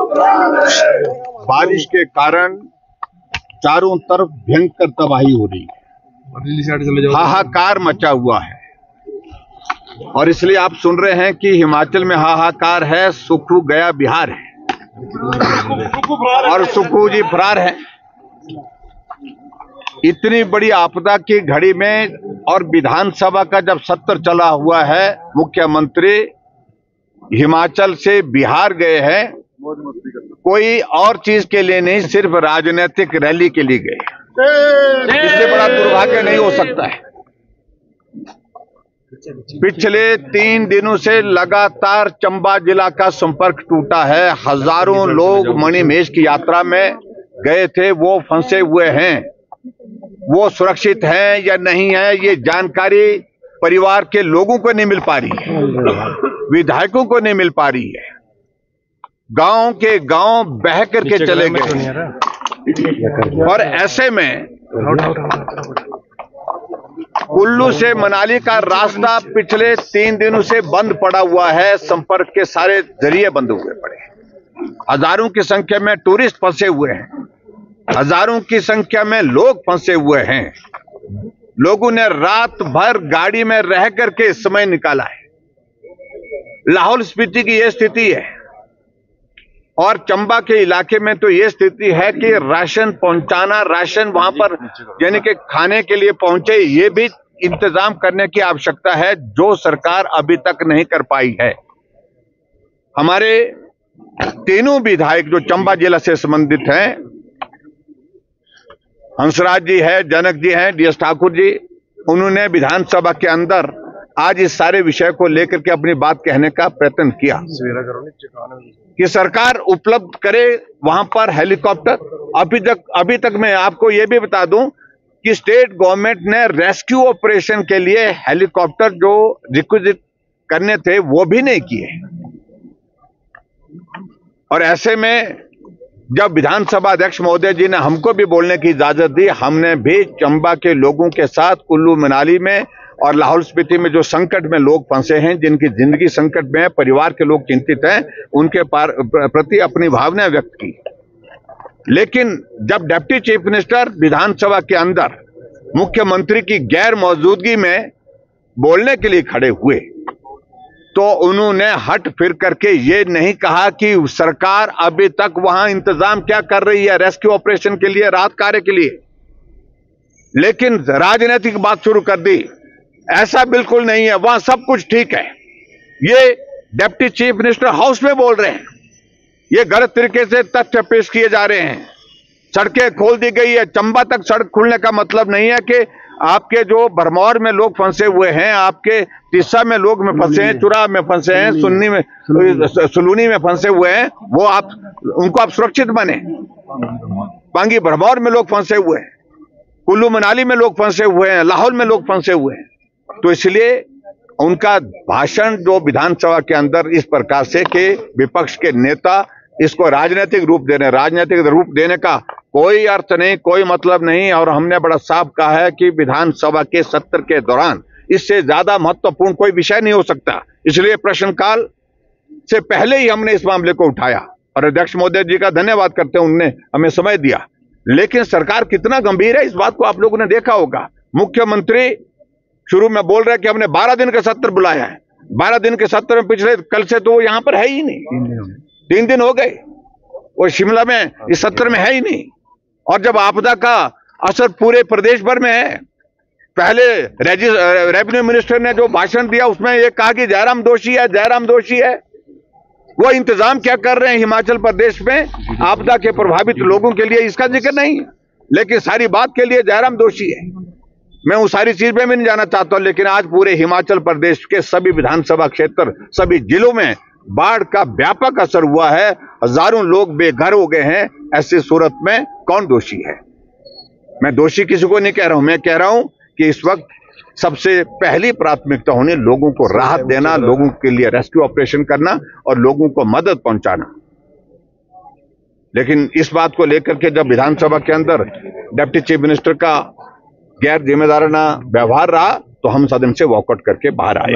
बारिश के कारण चारों तरफ भयंकर तबाही हो रही है, हाहाकार मचा हुआ है। और इसलिए आप सुन रहे हैं कि हिमाचल में हाहाकार है, सुखू गया बिहार है और सुखू जी फरार है। इतनी बड़ी आपदा की घड़ी में और विधानसभा का जब सत्र चला हुआ है, मुख्यमंत्री हिमाचल से बिहार गए हैं, कोई और चीज के लिए नहीं, सिर्फ राजनीतिक रैली के लिए गए। इससे बड़ा दुर्भाग्य नहीं हो सकता है। पिछले 3 दिनों से लगातार चंबा जिला का संपर्क टूटा है। हजारों लोग मणिमहेश की यात्रा में गए थे, वो फंसे हुए हैं। वो सुरक्षित हैं या नहीं है, ये जानकारी परिवार के लोगों को नहीं मिल पा रही है, विधायकों को नहीं मिल पा रही है। गांव के गांव बह करके चले गए। और ऐसे में कुल्लू से मनाली का रास्ता पिछले 3 दिनों से बंद पड़ा हुआ है, संपर्क के सारे जरिए बंद हुए पड़े। हजारों की संख्या में टूरिस्ट फंसे हुए हैं, हजारों की संख्या में लोग फंसे हुए हैं। लोगों ने रात भर गाड़ी में रह करके समय निकाला है। लाहौल स्पीति की यह स्थिति है और चंबा के इलाके में तो यह स्थिति है कि राशन पहुंचाना, राशन वहां पर यानी कि खाने के लिए पहुंचे, ये भी इंतजाम करने की आवश्यकता है, जो सरकार अभी तक नहीं कर पाई है। हमारे तीनों विधायक जो चंबा जिला से संबंधित हैं, हंसराज जी है, जनक जी हैं, डीएस ठाकुर जी, उन्होंने विधानसभा के अंदर आज इस सारे विषय को लेकर के अपनी बात कहने का प्रयत्न किया कि सरकार उपलब्ध करे वहां पर हेलीकॉप्टर। अभी तक मैं आपको यह भी बता दूं कि स्टेट गवर्नमेंट ने रेस्क्यू ऑपरेशन के लिए हेलीकॉप्टर जो रिक्विजिट करने थे वो भी नहीं किए। और ऐसे में जब विधानसभा अध्यक्ष महोदय जी ने हमको भी बोलने की इजाजत दी, हमने भी चंबा के लोगों के साथ कुल्लू मनाली में और लाहौल स्पीति में जो संकट में लोग फंसे हैं, जिनकी जिंदगी संकट में है, परिवार के लोग चिंतित हैं, उनके प्रति अपनी भावना व्यक्त की। लेकिन जब डिप्टी चीफ मिनिस्टर विधानसभा के अंदर मुख्यमंत्री की गैर मौजूदगी में बोलने के लिए खड़े हुए, तो उन्होंने हट फिर करके ये नहीं कहा कि सरकार अभी तक वहां इंतजाम क्या कर रही है रेस्क्यू ऑपरेशन के लिए, राहत कार्य के लिए, लेकिन राजनीतिक बात शुरू कर दी। ऐसा बिल्कुल नहीं है, वहां सब कुछ ठीक है। ये डिप्टी चीफ मिनिस्टर हाउस में बोल रहे हैं, ये गलत तरीके से तथ्य पेश किए जा रहे हैं। सड़कें खोल दी गई है, चंबा तक सड़क खुलने का मतलब नहीं है कि आपके जो भरमौर में लोग फंसे हुए हैं, आपके तिस्सा में लोग में फंसे हैं, चुराव में फंसे हैं, सुलूनी में फंसे हुए हैं, वो आप उनको आप सुरक्षित बने। पांगी भरमौर में लोग फंसे हुए हैं, कुल्लू मनाली में लोग फंसे हुए हैं, लाहौल में लोग फंसे हुए हैं। तो इसलिए उनका भाषण जो विधानसभा के अंदर इस प्रकार से कि विपक्ष के नेता इसको राजनीतिक रूप देने का कोई अर्थ नहीं, कोई मतलब नहीं। और हमने बड़ा साफ कहा है कि विधानसभा के सत्र के दौरान इससे ज्यादा महत्वपूर्ण कोई विषय नहीं हो सकता। इसलिए प्रश्नकाल से पहले ही हमने इस मामले को उठाया और अध्यक्ष महोदय जी का धन्यवाद करते हैं, उन्होंने हमें समय दिया। लेकिन सरकार कितना गंभीर है इस बात को आप लोगों ने देखा होगा। मुख्यमंत्री शुरू में बोल रहे हैं कि हमने 12 दिन का सत्र बुलाया है। 12 दिन के सत्र में पिछले कल से तो वो यहां पर है ही नहीं, 3 दिन हो गए, वो शिमला में इस सत्र में है ही नहीं। और जब आपदा का असर पूरे प्रदेश भर में है, पहले रेवेन्यू मिनिस्टर ने जो भाषण दिया उसमें ये कहा कि जयराम दोषी है। वो इंतजाम क्या कर रहे हैं हिमाचल प्रदेश में आपदा के प्रभावित लोगों के लिए, इसका जिक्र नहीं है, लेकिन सारी बात के लिए जयराम दोषी है। मैं उस सारी चीज में भी नहीं जाना चाहता हूं, लेकिन आज पूरे हिमाचल प्रदेश के सभी विधानसभा क्षेत्र, सभी जिलों में बाढ़ का व्यापक असर हुआ है, हजारों लोग बेघर हो गए हैं। ऐसी सूरत में कौन दोषी है? मैं दोषी किसी को नहीं कह रहा हूं, मैं कह रहा हूं कि इस वक्त सबसे पहली प्राथमिकता होनी लोगों को राहत देना, लोगों के लिए रेस्क्यू ऑपरेशन करना और लोगों को मदद पहुंचाना। लेकिन इस बात को लेकर के जब विधानसभा के अंदर डिप्टी चीफ मिनिस्टर का गैर जिम्मेदाराना व्यवहार रहा, तो हम सदन से वॉकआउट करके बाहर आए।